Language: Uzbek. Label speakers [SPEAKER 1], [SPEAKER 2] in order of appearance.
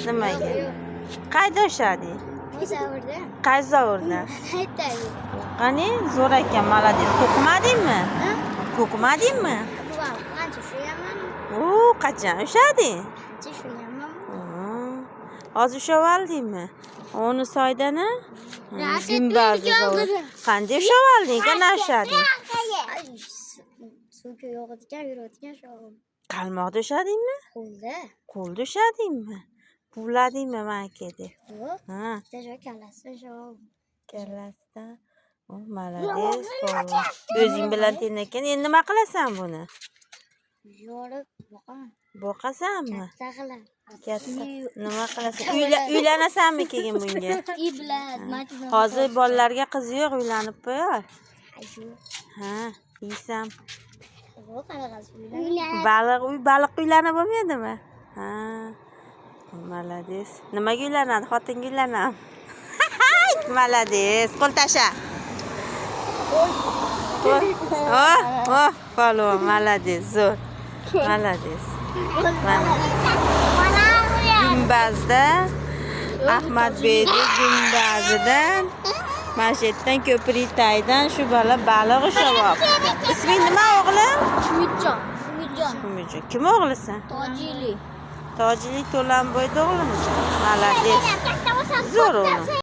[SPEAKER 1] Nimaga? Qayda ushlading?
[SPEAKER 2] Zavrda.
[SPEAKER 1] Qaysi zavorda?
[SPEAKER 2] Aytadi.
[SPEAKER 1] Qani, zo'r ekan, malades. Ko'qimadingmi? Ko'qimadingmi?
[SPEAKER 2] Buvam, qancha shuyaman?
[SPEAKER 1] Qachon ushlading?
[SPEAKER 2] Qancha shuyaman?
[SPEAKER 1] Hozir ushlab oldingmi? Oni soydani? Gimbazni zavod. Qanday ushlab olding? Qana ushlading?
[SPEAKER 2] Suvga yog'adigan, yuradigan shovum.
[SPEAKER 1] Qalmoqda ushladingmi?
[SPEAKER 2] Qo'lda.
[SPEAKER 1] Qo'lda ushladingmi? Buvladingmi makeda?
[SPEAKER 2] Yo'q.
[SPEAKER 1] Ha,
[SPEAKER 2] Tejo kallasida shovum.
[SPEAKER 1] kallasdan. Malades, polvon. O'zing bilan teng ekan. Endi nima qilasan buni?
[SPEAKER 2] Yorib boqaman.
[SPEAKER 1] Boqasanmi?
[SPEAKER 2] Katta qilib.
[SPEAKER 1] Katta. Nima qilasan? Uylanasanmi keyin bunga?
[SPEAKER 2] Bilan,
[SPEAKER 1] Hozir bolalarga qiz yo'q, uylanib qo'yar.
[SPEAKER 2] Ayu.
[SPEAKER 1] Ha, yeysan.
[SPEAKER 2] Bu qarag'asi
[SPEAKER 1] Baliq uylanib bo'lmaydimi? Ha. Malades. Nimaga uylanadi? Xotinga uylanadi. Malades. Qo'l tasha. Polvon, malades, zo'r. Malades. Gumbazda Ahmadbeyning gumbazidan mana shu yerdan ko'prik tagidan shu bola baliq ushlab olibdi. Isming nima o'g'lim? Umidjon. Kim o'g'lisan?
[SPEAKER 2] Tojili.
[SPEAKER 1] Tojili To'lanboyda o'g'limisan? Malades. Zo'r o'g'lim.